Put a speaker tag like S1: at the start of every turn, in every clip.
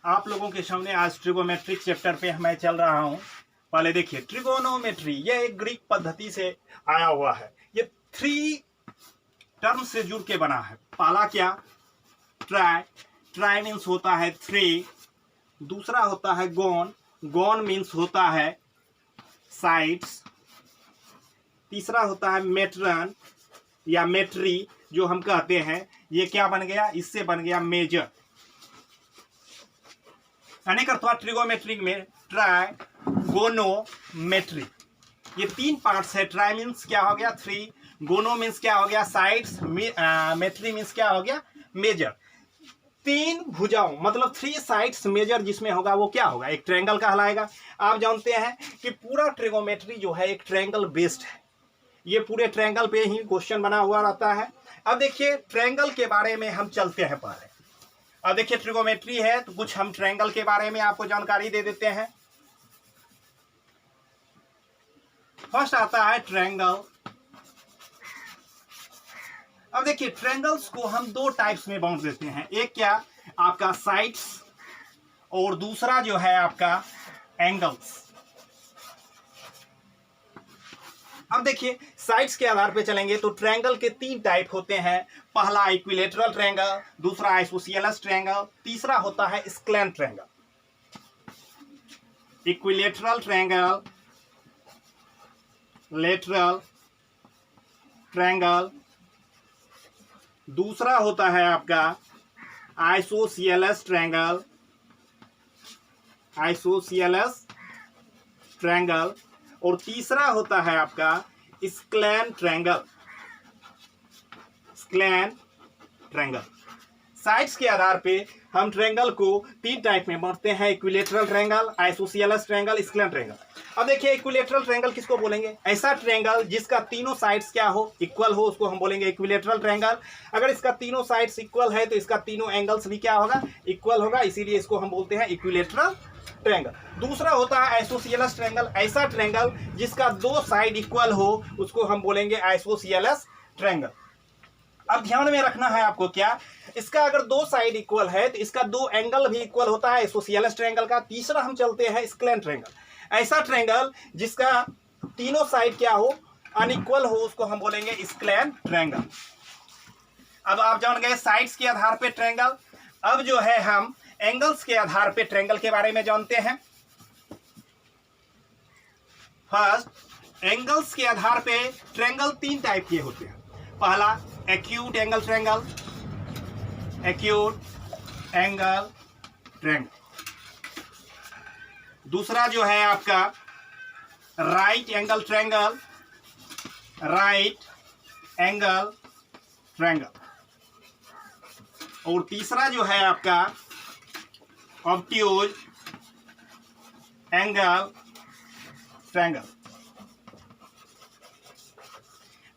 S1: आप लोगों के सामने आज ट्रिगोमेट्रिक चैप्टर पे मैं चल रहा हूं। पहले देखिए, ट्रिगोनोमेट्री यह एक ग्रीक पद्धति से आया हुआ है। ये 3 टर्म से जुड़ के बना है। पहला क्या? ट्राई। ट्राई मीन्स होता है 3। दूसरा होता है गोन। गोन मीन्स होता है साइड्स। तीसरा होता है मेट्रन या मेट्री, जो हम कहते हैं। ये क्या बन गया? इससे बन गया मेजर। अनेक अर्थवा ट्रिगोमेट्रिक में ट्राई गोनोमेट्री, ये 3 पार्ट्स है। ट्राई मीन्स क्या हो गया? 3। गोनो मीन्स क्या हो गया? साइड्स। मेट्री मीन्स क्या हो गया? मेजर। 3 भुजाओं मतलब 3 साइड्स मेजर जिसमें होगा वो क्या होगा? एक ट्रायंगल कहलाएगा। आप जानते हैं कि पूरा ट्रिगोमेट्री जो है एक ट्रायंगल बेस्ड है। ये पूरे ट्रायंगल पे ही क्वेश्चन बना हुआ रहता है। अब देखिए, ट्रायंगल के बारे में हम चलते हैं पहले। अब देखिए, ट्रिगोमेट्री है तो कुछ हम ट्रायंगल के बारे में आपको जानकारी दे देते हैं। फर्स्ट आता है ट्रायंगल। अब देखिए, ट्रायंगल्स को हम 2 टाइप्स में बांट देते हैं। एक क्या? आपका साइड्स, और दूसरा जो है आपका एंगल्स। अब देखिए, साइड्स के आधार पे चलेंगे तो ट्रायंगल के 3 टाइप होते हैं। पहला इक्विलेटरल ट्रायंगल, दूसरा आइसोसेलेस ट्रायंगल, तीसरा होता है scalene triangle. Equilateral triangle, lateral triangle, दूसरा होता है आपका आइसोसेलेस ट्रायंगल। आइसोसेलेस ट्रायंगल, और तीसरा होता है आपका स्क्लैंट ट्रायंगल। Scalene triangle. साइड्स के आधार पे हम ट्रायंगल को 3 टाइप में बांटते हैं। Equilateral triangle, isosceles triangle, scalene triangle. अब देखिए, इक्विलेटरल ट्रायंगल किसको बोलेंगे? ऐसा ट्रायंगल जिसका तीनों साइड्स क्या हो? इक्वल हो, उसको हम बोलेंगे इक्विलेटरल ट्रायंगल। अगर इसका तीनों साइड्स इक्वल है तो इसका तीनों एंगल्स भी क्या होगा? इक्वल होगा, इसीलिए इसको हम बोलते हैं इक्विलेटरल ट्रायंगल। दूसरा होता है आइसोसेलेस ट्रायंगल। ऐसा ट्रायंगल जिसका 2 साइड इक्वल हो उसको हम बोलेंगे आइसोसेलेस ट्रायंगल। अब ध्यान में रखना है आपको क्या, इसका अगर 2 साइड इक्वल है तो इसका 2 एंगल भी इक्वल होता है आइसोसेलेस ट्रायंगल का। तीसरा हम चलते हैं स्क्लैंट ट्रायंगल। ऐसा ट्रायंगल जिसका तीनों साइड क्या हो? अनइक्वल हो, उसको हम बोलेंगे स्क्लैंट ट्रायंगल। अब आप जान गए साइड्स के आधार पे ट्रायंगल। अब जो है हम एंगल्स के आधार पे ट्रायंगल के बारे में जानते हैं। फर्स्ट, एंगल्स के आधार पे ट्रायंगल 3 टाइप के होते हैं। पहला acute angle triangle. Acute angle triangle. दूसरा जो है आपका right angle triangle. Right angle triangle. और तीसरा जो है आपका ऑब्ट्यूज एंगल ट्रायंगल।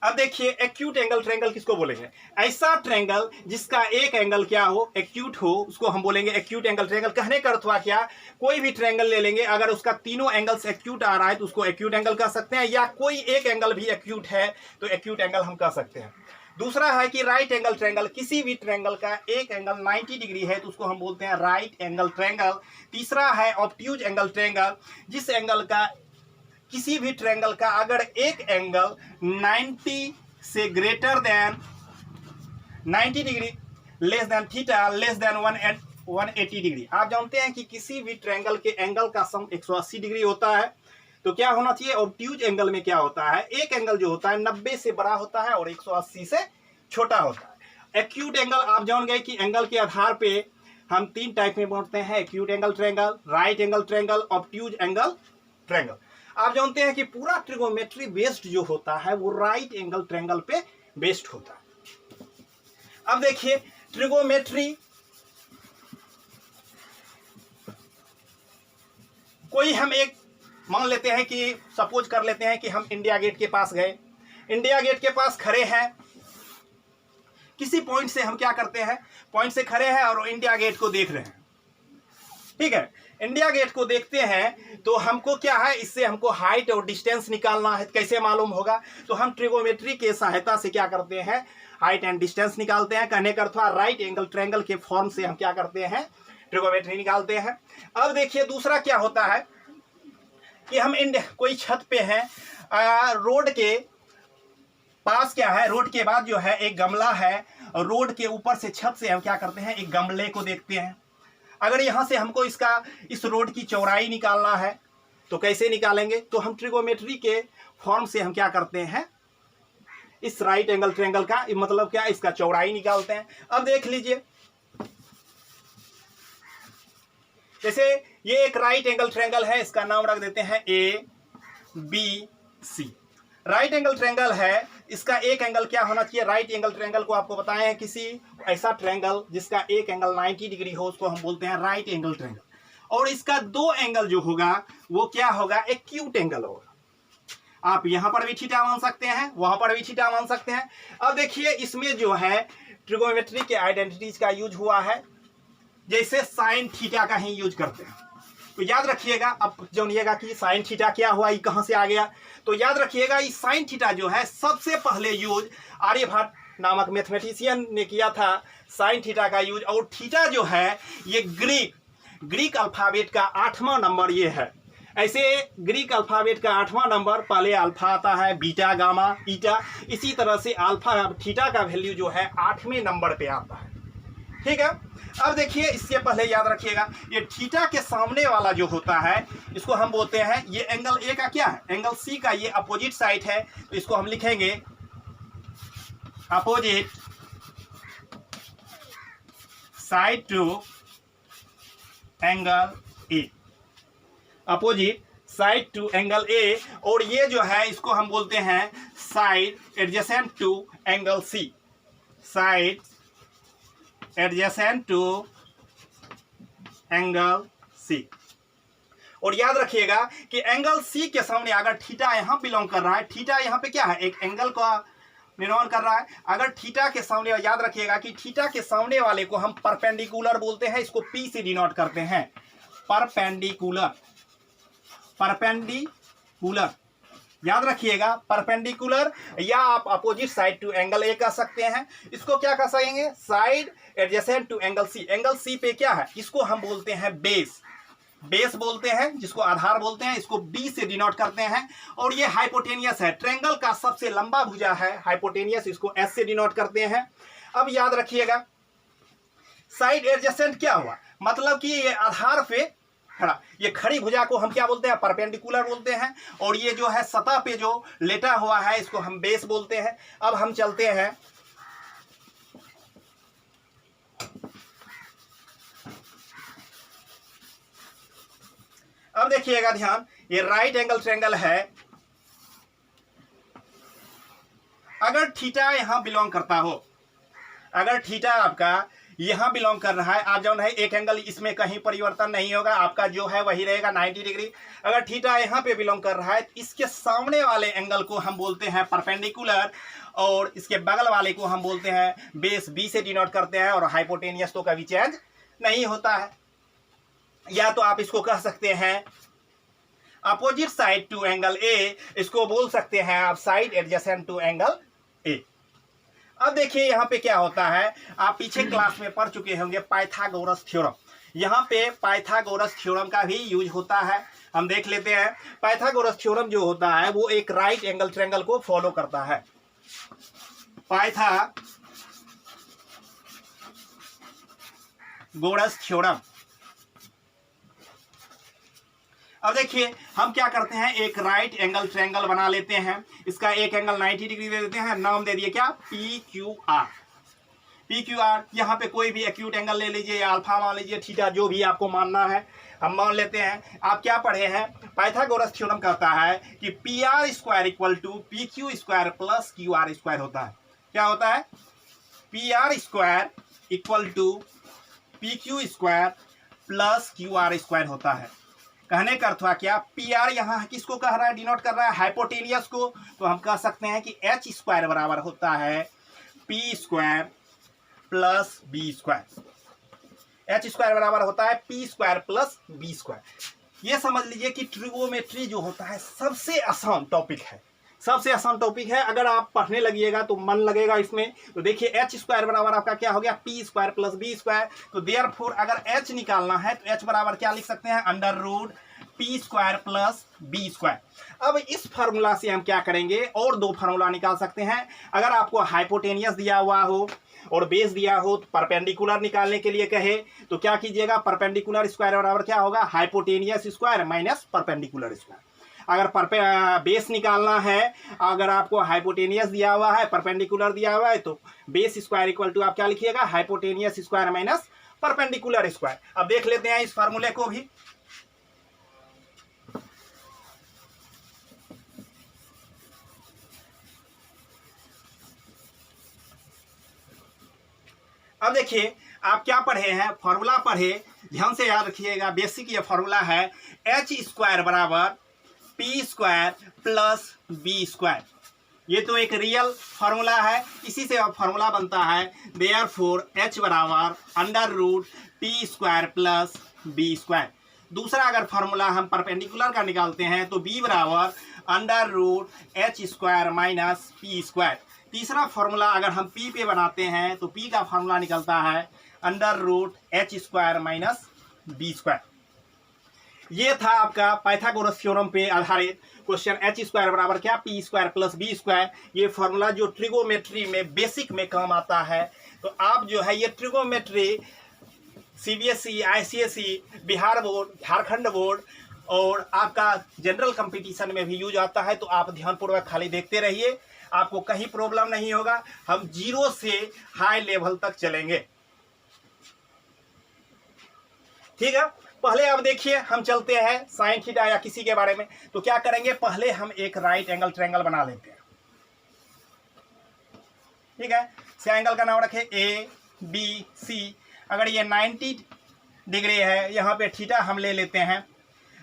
S1: अब देखिए, एक्यूट एंगल ट्रायंगल किसको बोलेंगे? ऐसा ट्रायंगल जिसका एक एंगल क्या हो? एक्यूट हो, उसको हम बोलेंगे एक्यूट एंगल ट्रायंगल। कहने का अर्थ हुआ क्या? कोई भी ट्रायंगल ले लेंगे, अगर उसका तीनों एंगल्स एक्यूट आ रहा है तो उसको एक्यूट एंगल कह सकते हैं, या कोई एक एंगल भी एक्यूट है तो एक्यूट एंगल हम कह सकते हैं। दूसरा है कि राइट एंगल ट्रायंगल। किसी भी ट्रायंगल का एक एंगल 90 डिग्री है तो उसको हम बोलते हैं राइट एंगल ट्रायंगल। तीसरा है ऑब्ट्यूज एंगल ट्रायंगल। जिस एंगल का, किसी भी ट्रायंगल का अगर एक एंगल 90 से greater than 90 degree, less than theta, less than 180 degree. आप जानते हैं कि किसी भी ट्रायंगल के एंगल का सम 180 डिग्री होता है। तो क्या होना चाहिए? ऑब्ट्यूज एंगल में क्या होता है? एक एंगल जो होता है 90 से बड़ा होता है और 180 से छोटा होता है। एक्यूट एंगल आप जान गए कि एंगल के आधार पे हम 3 टाइप में बांटते हैं। Acute angle triangle, right angle triangle, obtuse angle triangle. आप जानते हैं कि पूरा ट्रिगोमेट्री बेस्ड जो होता है वो राइट एंगल ट्रायंगल पे बेस्ड होता है। अब देखिए, ट्रिगोमेट्री, कोई हम एक मान लेते हैं कि सपोज कर लेते हैं कि हम इंडिया गेट के पास गए। इंडिया गेट के पास खड़े हैं, किसी पॉइंट से हम क्या करते हैं? पॉइंट से खड़े हैं और इंडिया गेट को देख रहे हैं। ठीक है, इंडिया गेट को देखते हैं तो हमको क्या है? इससे हमको हाइट और डिस्टेंस निकालना है। कैसे मालूम होगा? तो हम ट्रिगोमेट्री के सहायता से क्या करते हैं? हाइट एंड डिस्टेंस निकालते हैं। कहने का अर्थ राइट एंगल ट्रायंगल के फॉर्म से हम क्या करते हैं? ट्रिगोनोमेट्री निकालते हैं। अब देखिए दूसरा क्या होता है कि हम कोई छत पे हैं, रोड के पास क्या है, रोड के बाद जो है एक गमला है, और रोड के ऊपर से छत से हम क्या करते हैं, एक गमले को देखते हैं। अगर यहां से हमको इस रोड की चौड़ाई निकालना है तो कैसे निकालेंगे, तो हम ट्रिगोनोमेट्री के फॉर्म से हम क्या करते हैं, इस राइट एंगल ट्रायंगल का मतलब क्या, इसका चौड़ाई निकालते हैं। अब देख लीजिए, जैसे ये एक राइट एंगल ट्रायंगल है, इसका नाम रख देते हैं ABC। राइट एंगल ट्रायंगल है, इसका एक एंगल क्या होना चाहिए, राइट एंगल ट्रायंगल को आपको बताए हैं, किसी ऐसा ट्रायंगल जिसका एक एंगल 90 डिग्री हो उसको हम बोलते हैं राइट एंगल ट्रायंगल, और इसका दो एंगल जो होगा वो क्या होगा, एक्यूट एंगल होगा। आप यहां पर भी थीटा मान सकते हैं, वहां पर भी थीटा मान सकते हैं। अब देखिए इसमें जो है ट्रिगोनोमेट्री के आइडेंटिटीज का यूज हुआ है, जैसे साइन थीटा का ही यूज करते हैं। तो याद रखिएगा, अब जानिएगा कि साइन थीटा क्या हुआ, ये कहां से आ गया। तो याद रखिएगा ये साइन थीटा जो है सबसे पहले यूज आर्यभट्ट नामक मैथमेटिशियन ने किया था, साइन थीटा का यूज। और थीटा जो है ये ग्रीक अल्फाबेट का 8वां नंबर ये है। ऐसे ग्रीक अल्फाबेट का 8वां नंबर, पहले अल्फा आता है, बीटा, गामा, ईटा, इसी तरह से अल्फा थीटा का वैल्यू जो है 8वें नंबर पे आता है। ठीक है। अब देखिए इससे पहले याद रखिएगा, ये थीटा के सामने वाला जो होता है इसको हम बोलते हैं, ये एंगल ए का क्या है, एंगल सी का ये अपोजिट साइड है, तो इसको हम लिखेंगे opposite side to angle A, opposite side to angle A. और ये जो है इसको हम बोलते हैं side adjacent to angle C, side adjacent to angle C. और याद रखिएगा कि एंगल सी के सामने अगर थीटा यहां बिलोंग कर रहा है, थीटा यहां पे क्या है, एक एंगल का निर्माण कर रहा है। अगर थीटा के सामने, याद रखिएगा कि थीटा के सामने वाले को हम परपेंडिकुलर बोलते हैं, इसको पी से डिनोट करते हैं, परपेंडिकुलर, परपेंडिकुलर। याद रखिएगा परपेंडिकुलर, या आप opposite side to angle A कह सकते हैं। इसको क्या कह सकेंगे, side adjacent to angle C. Angle C पे क्या है, इसको हम बोलते हैं बेस, बेस बोलते हैं, जिसको आधार बोलते हैं, इसको बी से डिनोट करते हैं। और ये हाइपोटेनियस है, ट्रायंगल का सबसे लंबा भुजा है हाइपोटेनियस, इसको एस से डिनोट करते हैं। अब याद रखिएगा साइड एडजेसेंट क्या हुआ, मतलब कि ये आधार पे खड़ा, ये खड़ी भुजा को हम क्या बोलते हैं, परपेंडिकुलर बोलते हैं। और ये जो है सतह पे जो लेटा हुआ है इसको हम बेस बोलते हैं। अब हम चलते हैं, अब देखिएगा ध्यान, ये राइट एंगल ट्रायंगल है, अगर थीटा यहां बिलोंग करता हो, अगर थीटा आपका यहां बिलोंग कर रहा है, आप जो है एक एंगल इसमें कहीं परिवर्तन नहीं होगा, आपका जो है वही रहेगा 90 डिग्री। अगर थीटा यहां पे बिलोंग कर रहा है, इसके सामने वाले एंगल को हम बोलते हैं परपेंडिकुलर, और इसके बगल वाले को हम बोलते हैं बेस, बी से डिनोट करते हैं। और हाइपोटेनियस तो कभी चेंज नहीं होता है। या तो आप इसको कह सकते हैं opposite side to angle A, इसको बोल सकते हैं आप side adjacent to angle A. अब देखिए यहाँ पे क्या होता है, आप पीछे क्लास में पढ़ चुके होंगे पाइथागोरस थ्योरम। यहाँ पे पाइथागोरस थ्योरम का भी यूज होता है, हम देख लेते हैं। पाइथागोरस थ्योरम जो होता है वो एक राइट एंगल ट्रायंगल को फॉलो करता है, पाइथागोरस थ्योरम। अब देखिए हम क्या करते हैं, एक राइट एंगल ट्रायंगल बना लेते हैं, इसका एक एंगल 90 डिग्री दे देते हैं, नाम दे दिए क्या, P Q R. P Q R, यहाँ पे कोई भी एक्यूट एंगल ले लीजिए, या अल्फा मान लीजिए, थीटा, जो भी आपको मानना है हम मान लेते हैं। आप क्या पढ़े हैं, पाइथागोरस थ्योरम कहता है कि P R square equal to P Q square plus Q R square होता है। क्या होता है, P R square equal to P Q square plus Q R square होता है। कहने का अर्थ हुआ क्या, पी आर यहाँ किसको कह रहा है, डिनोट कर रहा है हाइपोटेनियस को, तो हम कह सकते हैं कि एच स्क्वायर बराबर होता है P square plus B square. H square बराबर होता है P square plus B square. ये समझ लीजिए कि ट्रिगोनोमेट्री जो होता है सबसे आसान टॉपिक है, सबसे आसान टॉपिक है, अगर आप पढ़ने लगिएगा तो मन लगेगा इसमें। तो देखिए एच स्क्वायर बराबर आपका क्या हो गया, P square plus B square. तो देयरफॉर अगर एच निकालना है तो एच बराबर क्या लिख सकते हैं, under root P square plus B square. अब इस फार्मूला से हम क्या करेंगे, और दो फार्मूला निकाल सकते हैं। अगर आपको हाइपोटेनियस दिया हुआ हो और बेस दिया हो तो परपेंडिकुलर निकालने के लिए कहे तो क्या कीजिएगा, परपेंडिकुलर स्क्वायर बराबर क्या होगा, hypotenuse square minus perpendicular square. अगर बेस निकालना है, अगर आपको हाइपोटेनियस दिया हुआ है, परपेंडिकुलर दिया हुआ है, तो बेस स्क्वायर इक्वल टू आप क्या लिखिएगा, hypotenuse square minus perpendicular square. अब देख लेते हैं इस फार्मूले को भी। अब देखिए आप क्या पढ़े हैं, फॉर्मूला पढ़े, ध्यान से याद रखिएगा। बेसिक ये फॉर्मूला है, एच स्क्वायर बराबर P square plus B square. ये तो एक रियल फार्मूला है, इसी से अब फार्मूला बनता है देयरफॉर एच बराबर under root P square plus B square. दूसरा अगर फार्मूला हम परपेंडिकुलर का निकालते हैं तो बी बराबर under root H square minus P square. तीसरा फार्मूला अगर हम पी पे बनाते हैं तो पी का फार्मूला निकलता है under root H square minus B square. ये था आपका पाइथागोरस थ्योरम पे आधारित क्वेश्चन, एच स्क्वायर बराबर क्या, P square plus B square. ये फार्मूला जो ट्रिगोमेट्री में बेसिक में काम आता है। तो आप जो है ये trigonometry CBSE, ICSE, Bihar board, Jharkhand board और आपका जनरल कंपटीशन में भी यूज आता है। तो आप ध्यानपूर्वक खाली देखते रहिए, आपको कहीं प्रॉब्लम नहीं होगा। हम जीरो से हाई लेवल तक चलेंगे, ठीक है। पहले अब देखिए हम चलते हैं साइन थीटा या किसी के बारे में। तो क्या करेंगे, पहले हम एक राइट एंगल ट्रायंगल बना लेते हैं, ठीक है। इस एंगल का नाम रखे ए बी सी। अगर ये 90 डिग्री है, यहाँ पे थीटा हम ले लेते हैं।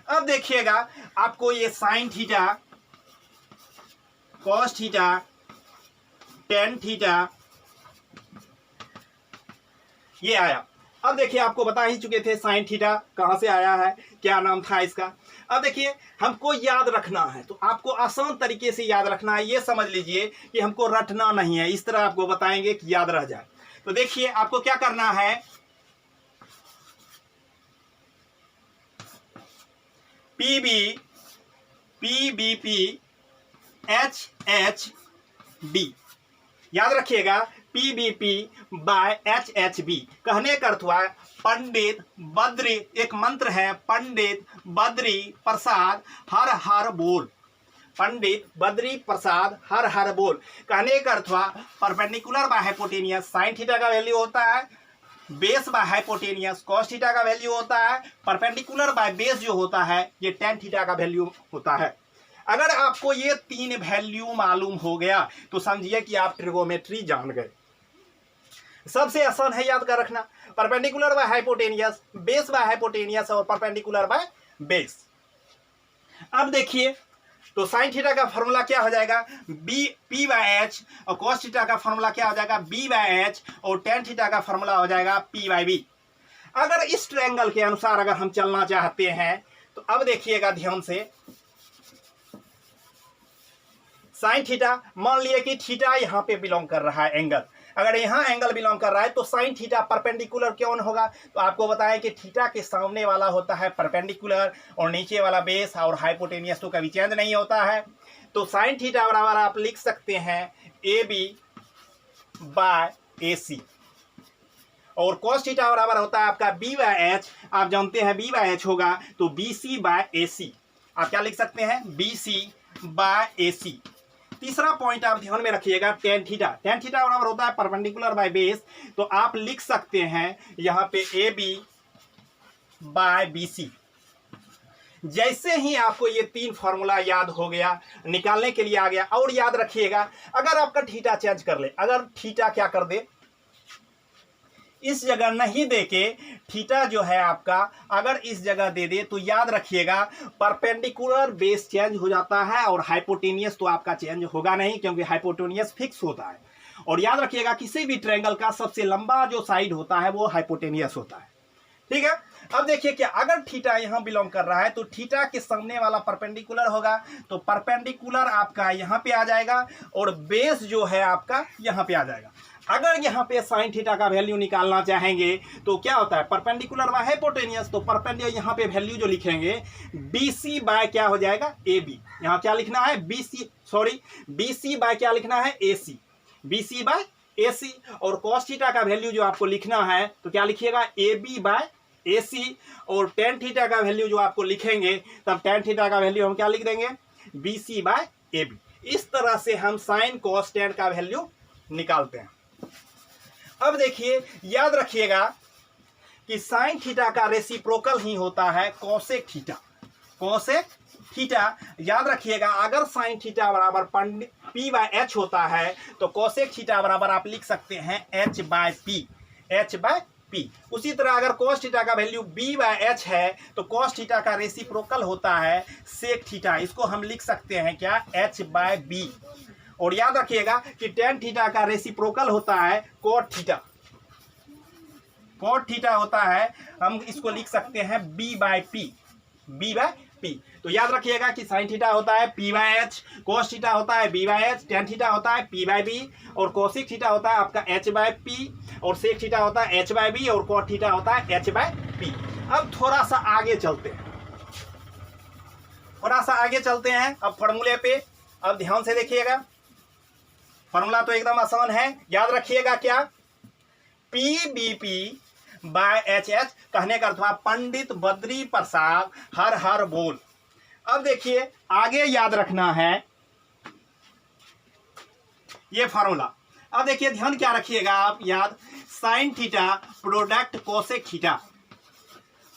S1: अब देखिएगा आपको ये sine theta, cos theta, tan theta ये आया। अब देखिए आपको बता ही चुके थे साइन थीटा कहाँ से आया है, क्या नाम था इसका। अब देखिए हमको याद रखना है, तो आपको आसान तरीके से याद रखना है। ये समझ लीजिए कि हमको रटना नहीं है, इस तरह आपको बताएंगे कि याद रह जाए। तो देखिए आपको क्या करना है, P B P H H B, याद रखिएगा P B P by H H B. कहने का अर्थ हुआ पंडित बद्री, एक मंत्र है, पंडित बद्री प्रसाद हर हर बोल, पंडित बद्री प्रसाद हर हर बोल। कहने का अर्थ हुआ perpendicular by hypotenuse sine theta का वैल्यू होता है, base by hypotenuse cos theta का वैल्यू होता है, परपेंडिकुलर बाय बेस जो होता है ये टेन थीटा का वैल्यू होता है। अगर आपको ये तीन वैल्यू मालूम हो गया तो समझिए कि आप ट्रिगोमेट्री जान गए। सबसे आसान है याद कर रखना, perpendicular by hypotenuse, base by hypotenuse और परपेंडिकुलर बाय बेस। अब देखिए तो साइन थीटा का फॉर्मूला क्या हो जाएगा, बी पी बाय एच, और कॉस थीटा का फॉर्मूला क्या हो जाएगा, बी बाय एच, और टेन थीटा का फॉर्मूला हो जाएगा पी बाय बी। अगर इस ट्रायंगल के अनुसार अगर हम चलना चाहते हैं तो अब देखिएगा ध्यान से, साइन थीटा, मान लिए कि थीटा यहां पे बिलोंग कर रहा है एंगल, अगर यहां एंगल बिलोंग कर रहा है तो साइन थीटा परपेंडिकुलर क्यों होगा। तो आपको बताएं कि थीटा के सामने वाला होता है परपेंडिकुलर और नीचे वाला बेस, और हाइपोटेनियस तो कभी चेंज नहीं होता है। तो साइन थीटा बराबर आप लिख सकते हैं ए बी बाय ए सी, और कॉस थीटा बराबर होता है आपका बी बाय एच। आप जानते हैं बी बाय एच होगा तो बी सी बाय ए सी। आप क्या लिख सकते हैं, बी सी बाय ए सी। तीसरा पॉइंट आप ध्यान में रखिएगा, टेन थीटा, टेन थीटा बराबर होता है परपेंडिकुलर बाय बेस। तो आप लिख सकते हैं यहां पे A B by B C. जैसे ही आपको ये तीन फॉर्मूला याद हो गया, निकालने के लिए आ गया, और याद रखिएगा अगर आपका थीटा चेंज कर ले, अगर थीटा क्या कर दे, इस जगह नहीं दे के थीटा जो है आपका अगर इस जगह दे दे तो याद रखिएगा परपेंडिकुलर बेस चेंज हो जाता है और हाइपोटेनियस तो आपका चेंज होगा नहीं, क्योंकि हाइपोटेनियस फिक्स होता है। और याद रखिएगा किसी भी ट्रायंगल का सबसे लंबा जो साइड होता है वो हाइपोटेनियस होता है, ठीक है। अब देखिए क्या, अगर थीटा यहां बिलोंग कर रहा है तो थीटा के सामने वाला परपेंडिकुलर होगा, तो परपेंडिकुलर आपका यहां पे आ जाएगा और बेस जो है आपका यहां पे आ जाएगा। अगर यहाँ पे साइन थीटा का वैल्यू निकालना चाहेंगे तो क्या होता है, परपेंडिकुलर बाय हाइपोटेनियस, तो परपेंडिकुलर यहाँ पे वैल्यू जो लिखेंगे BC बाय क्या हो जाएगा AB। यहाँ क्या लिखना है BC बाय क्या लिखना है AC, BC बाय AC। और cos थीटा का वैल्यू जो आपको लिखना है तो क्या लिखिएगा AB बाय AC। और tan थीटा का वैल्यू जो आपको लिखेंगे तब tan थीटा का वैल्यू हम क्या लिख देंगे BC बाय AB। इस तरह से हम साइन cos tan का वैल्यू निकालते हैं। अब देखिए याद रखिएगा कि साइन थीटा का रेसिप्रोकल ही होता है कोसेक थीटा। कोसेक थीटा याद रखिएगा, अगर साइन थीटा बराबर P बाय H होता है तो कोसेक थीटा बराबर आप लिख सकते हैं H बाय P। उसी तरह अगर कोस थीटा का वैल्यू B बाय H है तो कोस थीटा का रेसिप्रोकल होता है सेक थीटा, इसको हम लिख सकते हैं क्या H बाय B। और याद रखिएगा कि tan थीटा का रेसिप्रोकल होता है cot थीटा। cot थीटा होता है, हम इसको लिख सकते हैं B बाय P। तो याद रखिएगा कि sin थीटा होता है P by H, cos theta होता है B by H, tan theta होता है P बाय B, और cosec थीटा होता है आपका H बाय P, और sec थीटा होता है H बाय B, और cot थीटा होता है H बाय P। अब थोड़ा सा आगे चलते हैं, अब फॉर्मूले पे अब ध्यान से देखिएगा। फॉर्मूला तो एकदम आसान है, याद रखिएगा क्या, PBP बाय HH कहने का अर्थवा पंडित बद्री प्रसाद हर हर बोल। अब देखिए आगे याद रखना है ये फॉर्मूला। अब देखिए ध्यान क्या रखिएगा आप, याद sine theta product cosec theta,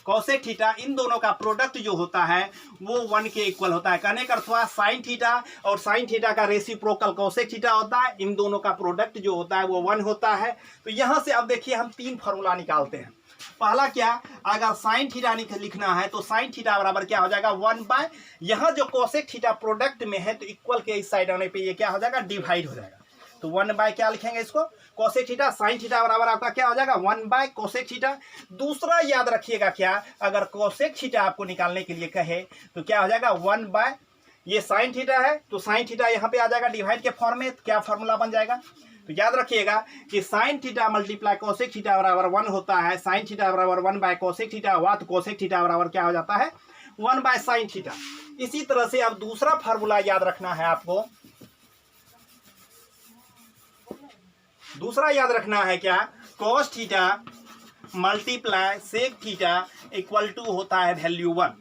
S1: cosec theta इन दोनों का प्रोडक्ट जो होता है वो 1 के इक्वल होता है। कहने का अर्थ हुआ साइन थीटा और साइन थीटा का रेसिप्रोकल कोसेक थीटा होता है, इन दोनों का प्रोडक्ट जो होता है वो 1 होता है। तो यहां से अब देखिए हम 3 फॉर्मूला निकालते हैं। पहला क्या, अगर साइन थीटा लिखना है तो साइन थीटा बराबर क्या हो जाएगा 1 बाय, यहां जो कोसेक थीटा प्रोडक्ट में है तो इक्वल के इस साइड आने पे ये क्या हो जाएगा डिवाइड हो जाएगा। तो 1 बाय क्या लिखेंगे इसको कोसेक थीटा, साइन थीटा बराबर आपका क्या हो जाएगा 1 बाय कोसेक थीटा। दूसरा याद रखिएगा क्या, अगर कोसेक थीटा आपको निकालने के लिए कहे तो क्या हो जाएगा 1 बाय, ये साइन थीटा है तो साइन थीटा यहाँ पे आ जाएगा डिवाइड के फॉर्म में, क्या फॉर्मूला बन जाएगा। तो याद रखिएगा कि sine theta multiply cosec theta बराबर 1 होता है, साइन थीटा बराबर 1 बाय कोसेक थीटा हुआ तो कोसेक थीटा बराबर क्या हो जाता है 1 बाय साइन थीटा। इसी तरह से अब दूसरा फॉर्मूला याद रखना है आपको, दूसरा याद रखना है क्या, cos theta multiply sec theta equal to होता है वैल्यू 1।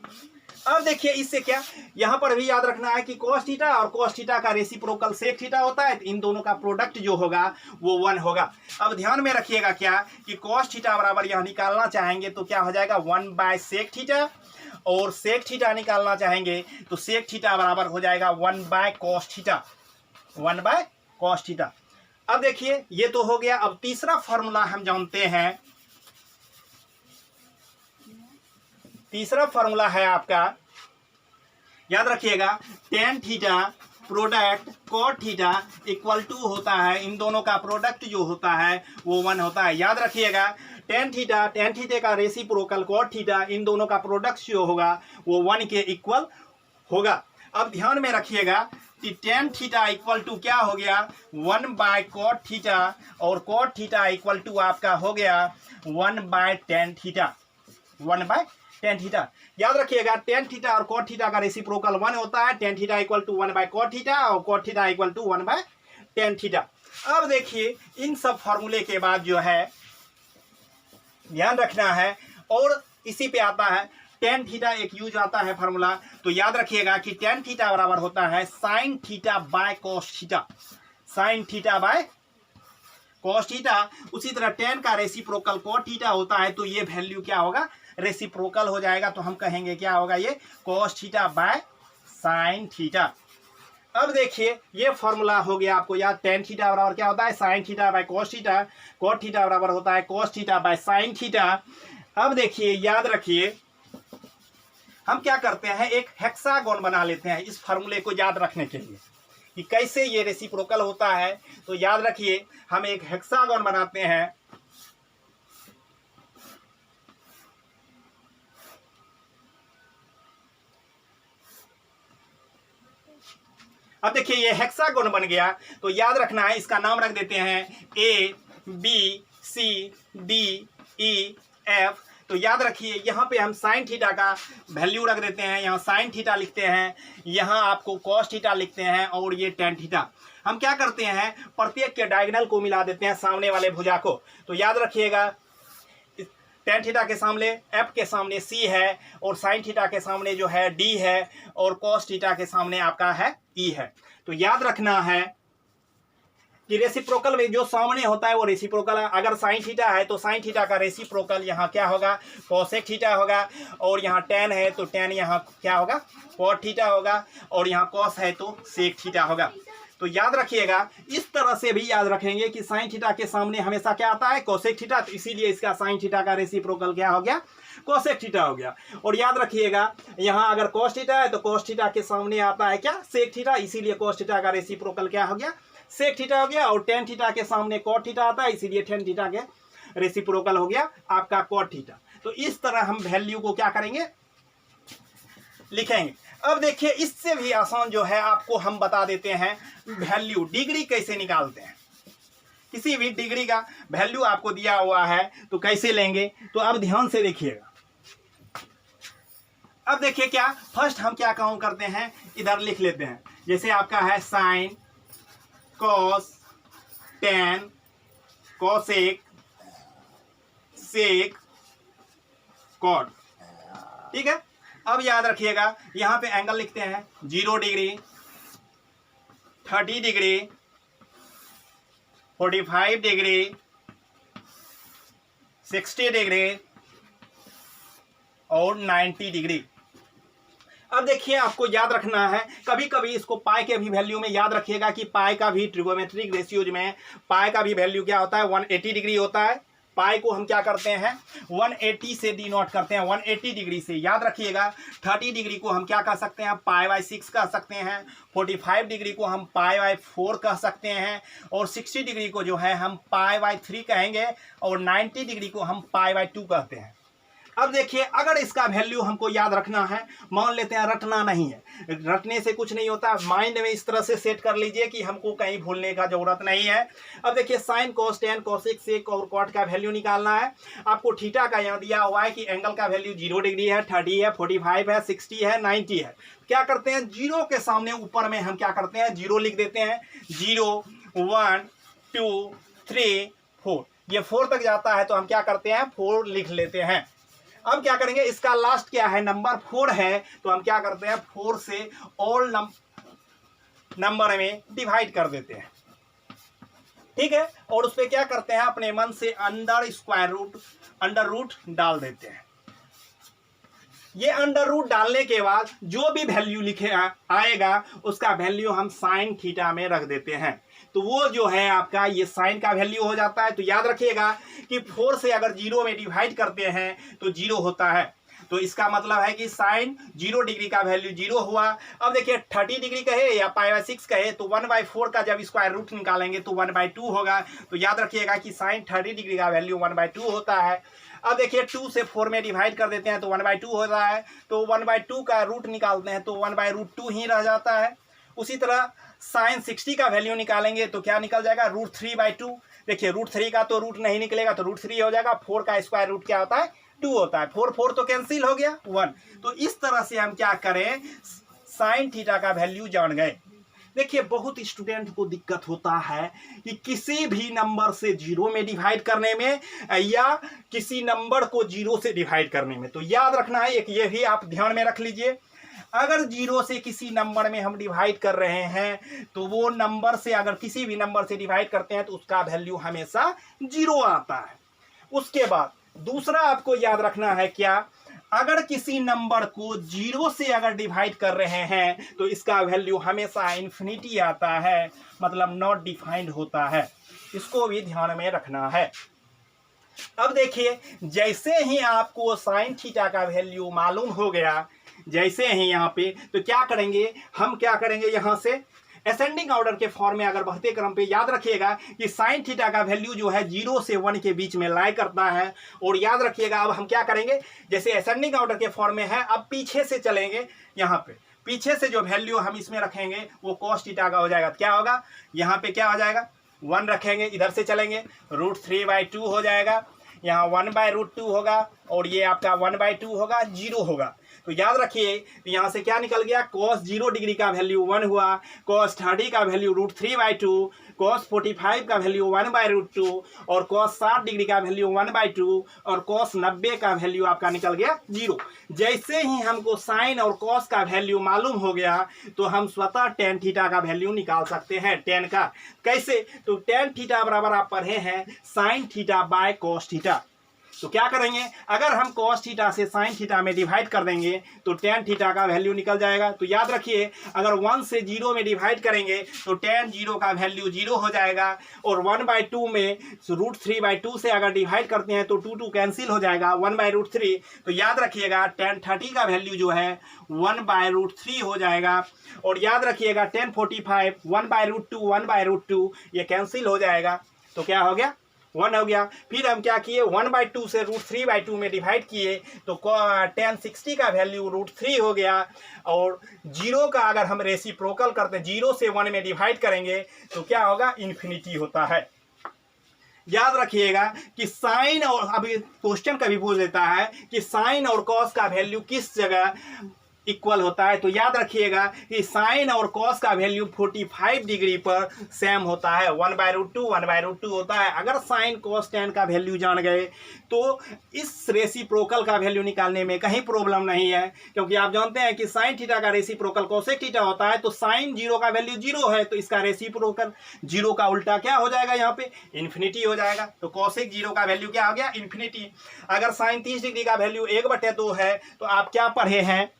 S1: अब देखिए इससे क्या, यहां पर भी याद रखना है कि cos थीटा और cos थीटा का रेसिप्रोकल सेक थीटा होता है, तो इन दोनों का प्रोडक्ट जो होगा वो 1 होगा। अब ध्यान में रखिएगा क्या कि cos थीटा बराबर यहां निकालना चाहेंगे तो क्या हो जाएगा 1 बाय सेक थीटा, और सेक थीटा निकालना चाहेंगे तो सेक थीटा बराबर हो जाएगा 1 by cos theta, 1 by cos theta. अब देखिए ये तो हो गया। अब तीसरा फॉर्मूला हम जानते हैं, तीसरा फॉर्मूला है आपका, याद रखिएगा tan theta product cot theta equal to होता है, इन दोनों का प्रोडक्ट जो होता है वो 1 होता है। याद रखिएगा tan थीटा का रेसिप्रोकल cot थीटा, इन दोनों का प्रोडक्ट जो होगा वो 1 के इक्वल होगा। अब ध्यान में रखिएगा कि tan थीटा इक्वल टू क्या हो गया 1 बाय cot थीटा, और cot थीटा इक्वल टू आपका हो गया 1 by tan theta, 1 by tan theta. याद रखिएगा tan थीटा और cot थीटा का रेसिप्रोकल 1 होता है, tan theta equal to 1 by cot theta और cot theta equal to 1 by tan theta. अब देखिए इन सब फॉर्मूले के बाद जो है ध्यान रखना है, और इसी पे आता है tan थीटा एक यूज आता है फॉर्मूला। तो याद रखिएगा कि tan थीटा बराबर होता है sine theta by cos theta, sine theta by cos theta. उसी तरह tan का रेसिप्रोकल cot थीटा होता है, तो ये वैल्यू क्या होगा रेसिप्रोकल हो जाएगा, तो हम कहेंगे क्या होगा ये cos theta by sine theta. अब देखिए ये फॉर्मूला हो गया आपको याद, tan थीटा बराबर क्या होता है sine theta by cos theta, cot theta बराबर होता है cos theta by sine theta. अब देखिए याद रखिए हम क्या करते हैं, एक हेक्सागोन बना लेते हैं इस फार्मूले को याद रखने के लिए कि कैसे ये रेसिप्रोकल होता है। तो याद रखिए हम एक हेक्सागोन बनाते हैं, अब देखिए ये हेक्सागोन बन गया, तो याद रखना है इसका नाम रख देते हैं A B C D E F. तो याद रखिए यहाँ पे हम साइन थीटा का वैल्यू रख देते हैं, यहाँ साइन थीटा लिखते हैं, यहाँ आपको कॉस थीटा लिखते हैं और ये टेन थीटा। हम क्या करते हैं प्रत्येक के डायगोनल को मिला देते हैं सामने वाले भुजा को। तो याद रखिएगा टेन थीटा के सामने एफ के सामने सी है और साइन थीटा के सामने जो है डी है और कॉस थीटा के सामने आपका है ई है। तो याद रखना है कि रेसिप्रोकल में जो सामने होता है वो रेसिप्रोकल है। अगर साइन थीटा है तो साइन थीटा का रेसिप्रोकल यहाँ क्या होगा कोसेक थीटा होगा, और यहाँ टेन है तो टेन यहाँ क्या होगा कॉट थीटा होगा, और यहाँ कॉस है तो सेक थीटा होगा। तो याद रखिएगा इस तरह से भी याद रखेंगे कि साइन थीटा के सामने हमेशा क्या आता है कोसेक थीटा, तो इसीलिए इसका साइन थीटा का रेसिप्रोकल क्या हो गया कोसेक थीटा हो गया। और याद रखिएगा यहाँ अगर कॉस थीटा है तो कॉस थीटा के सामने आता है क्या सेक थीटा, इसीलिए कॉस थीटा का रेसिप्रोकल क्या हो गया सेक थीटा हो गया। और टेन थीटा के सामने कॉट थीटा आता है, इसीलिए टेन थीटा के रेसिप्रोकल हो गया आपका कॉट थीटा। तो इस तरह हम वैल्यू को क्या करेंगे लिखेंगे। अब देखिए इससे भी आसान जो है आपको हम बता देते हैं वैल्यू डिग्री कैसे निकालते हैं। किसी भी डिग्री का वैल्यू आपको दिया हुआ है तो कैसे लेंगे, तो अब ध्यान से देखिएगा। अब देखिए क्या फर्स्ट हम क्या काम करते हैं इधर लिख लेते हैं, जैसे आपका है sine cos tan cosec sec cot, ठीक है। अब याद रखिएगा यहाँ पे एंगल लिखते हैं 0 डिग्री 30 डिग्री 45 डिग्री 60 डिग्री और 90 डिग्री। अब देखिए आपको याद रखना है कभी कभी इसको पाई के भी वैल्यू में याद रखिएगा कि पाई का भी ट्रिगोमेट्रिक रेशियोज में पाई का भी वैल्यू क्या होता है 180 डिग्री होता है। पाई को हम क्या करते हैं 180 से डिनोट करते हैं 180 डिग्री से। याद रखिएगा 30 डिग्री को हम क्या कह सकते हैं पाई बाई 6 कह सकते हैं, 45 डिग्री को हम पाई बाई 4 कह सकते हैं, और 60 डिग्री को जो है हम पाई बाई 3 कहेंगे, और 90 डिग्री को हम पाई बाई 2 कहते हैं। अब देखिए अगर इसका वैल्यू हमको याद रखना है, मान लेते हैं रटना नहीं है, रटने से कुछ नहीं होता, माइंड में इस तरह से सेट कर लीजिए कि हमको कहीं भूलने का जरूरत नहीं है। अब देखिए sine cos tan cosec sec और कॉट का वैल्यू निकालना है। आपको थीटा का यहाँ दिया हुआ है कि एंगल का वैल्यू 0 डिग्री है 30 है 45 है 60 है 90 है। क्या करते हैं 0 के सामने ऊपर में हम क्या करते हैं 0 लिख देते हैं, 0 1 2 3 4, ये 4 तक जाता है तो हम क्या करते हैं 4 लिख लेते हैं। अब क्या करेंगे इसका लास्ट क्या है नंबर 4 है, तो हम क्या करते हैं 4 से ऑल नंबर में डिवाइड कर देते हैं, ठीक है। और उस पर क्या करते हैं अपने मन से अंडर रूट डाल देते हैं। ये अंडर रूट डालने के बाद जो भी वैल्यू लिखे आएगा उसका वैल्यू हम साइन थीटा में रख देते हैं, तो वो जो है आपका ये साइन का वैल्यू हो जाता है। तो याद रखिएगा कि 4 से अगर 0 में डिवाइड करते हैं तो 0 होता है, तो इसका मतलब है कि साइन 0 डिग्री का वैल्यू 0 हुआ। अब देखिए 30 डिग्री कहे या पाई बाई 6 कहे तो 1/4 का जब स्क्वायर रूट निकालेंगे तो 1/2 होगा। तो याद रखिएगा कि साइन 30 डिग्री का वैल्यू 1/2 होता है। अब देखिए 2 से 4 में डिवाइड कर देते हैं तो 1/2 होता है, तो 1/2 का रूट निकालते हैं तो 1/2 ही रह जाता है। उसी तरह साइन 60 का वैल्यू निकालेंगे तो क्या निकल जाएगा √3/2। देखिए √3 का तो रूट नहीं निकलेगा तो √3 हो जाएगा। 4 का स्क्वायर रूट क्या होता है 2 होता है, 4 तो कैंसिल हो गया 1। तो इस तरह से हम क्या करें साइन थीटा का वैल्यू जान गए। देखिए बहुत स्टूडेंट को दिक्कत होता है कि किसी भी नंबर से 0 में डिवाइड करने में या किसी नंबर को 0 से डिवाइड करने में। तो याद रखना है एक ये भी आप ध्यान में रख लीजिए, अगर 0 से किसी नंबर में हम डिवाइड कर रहे हैं तो वो नंबर से अगर किसी भी नंबर से डिवाइड करते हैं तो उसका वैल्यू हमेशा 0 आता है। उसके बाद दूसरा आपको याद रखना है क्या, अगर किसी नंबर को 0 से अगर डिवाइड कर रहे हैं तो इसका वैल्यू हमेशा इन्फिनिटी आता है, मतलब नॉट डिफाइंड होता है। इसको भी ध्यान में रखना है। अब देखिए जैसे ही आपको साइन थीटा का वैल्यू मालूम हो गया, जैसे ही यहाँ पे, तो क्या करेंगे हम क्या करेंगे यहाँ से असेंडिंग ऑर्डर के फॉर्म में अगर बढ़ते क्रम पे याद रखिएगा कि साइन थीटा का वैल्यू जो है 0 से 1 के बीच में लाई करता है। और याद रखिएगा अब हम क्या करेंगे जैसे असेंडिंग ऑर्डर के फॉर्म में है, अब पीछे से चलेंगे यहाँ पे पीछे से जो वैल्यू हम इसमें रखेंगे वो cos थीटा का हो जाएगा। क्या होगा, यहाँ पे क्या हो जाएगा, 1 रखेंगे, इधर से चलेंगे √3/2 हो जाएगा, यहाँ 1/√2 होगा, और ये आपका 1/2 होगा, 0 होगा। तो याद रखिए, तो यहाँ से क्या निकल गया, cos 0 डिग्री का वैल्यू 1 हुआ, cos 30 का वैल्यू √3/2, cos 45 का वैल्यू 1/√2, और cos 60 डिग्री का वैल्यू 1/2, और cos 90 का वैल्यू आपका निकल गया 0। जैसे ही हमको साइन और cos का वैल्यू मालूम हो गया तो हम स्वतः tan थीटा का वैल्यू निकाल सकते हैं। tan का कैसे, तो tan थीटा बराबर आप पढ़े हैं sin theta by cos theta. तो क्या करेंगे, अगर हम cos थीटा से sin थीटा में डिवाइड कर देंगे तो tan थीटा का वैल्यू निकल जाएगा। तो याद रखिए, अगर 1 से 0 में डिवाइड करेंगे तो tan 0 का वैल्यू 0 हो जाएगा, और 1/2 में √3/2 से अगर डिवाइड करते हैं तो 2 कैंसिल हो जाएगा, 1/√3। तो याद रखिएगा tan 30 का वैल्यू जो है 1/√3 हो जाएगा, और याद रखिएगा tan 45 1/√2 1/√2 ये कैंसिल हो जाएगा, तो क्या हो गया, 1 हो गया। फिर हम क्या किए, 1/2 से √3/2 में डिवाइड किए तो tan 60 का वैल्यू √3 हो गया, और 0 का अगर हम रेसिप्रोकल करते हैं, 0 से 1 में डिवाइड करेंगे तो क्या होगा, इन्फिनिटी होता है। याद रखिएगा कि साइन, और अभी क्वेश्चन कभी पूछ देता है कि साइन और कॉस का वैल्यू किस जगह इक्वल होता है, तो याद रखिएगा कि साइन और कॉस का वैल्यू 45 डिग्री पर सेम होता है, 1/√2 1/√2 होता है। अगर साइन कॉस tan का वैल्यू जान गए तो इस रेसिप्रोकल का वैल्यू निकालने में कहीं प्रॉब्लम नहीं है, क्योंकि आप जानते हैं कि साइन थीटा का रेसिप्रोकल कोसेक थीटा होता है। तो साइन 0 का वैल्यू 0 है, तो इसका रेसिप्रोकल 0 का उल्टा क्या हो जाएगा, यहाँ पे इन्फिनिटी हो जाएगा। तो कोसेक 0 का वैल्यू क्या हो गया, इन्फिनिटी। अगर साइन 30 डिग्री का वैल्यू 1/2 है तो आप क्या पढ़े हैं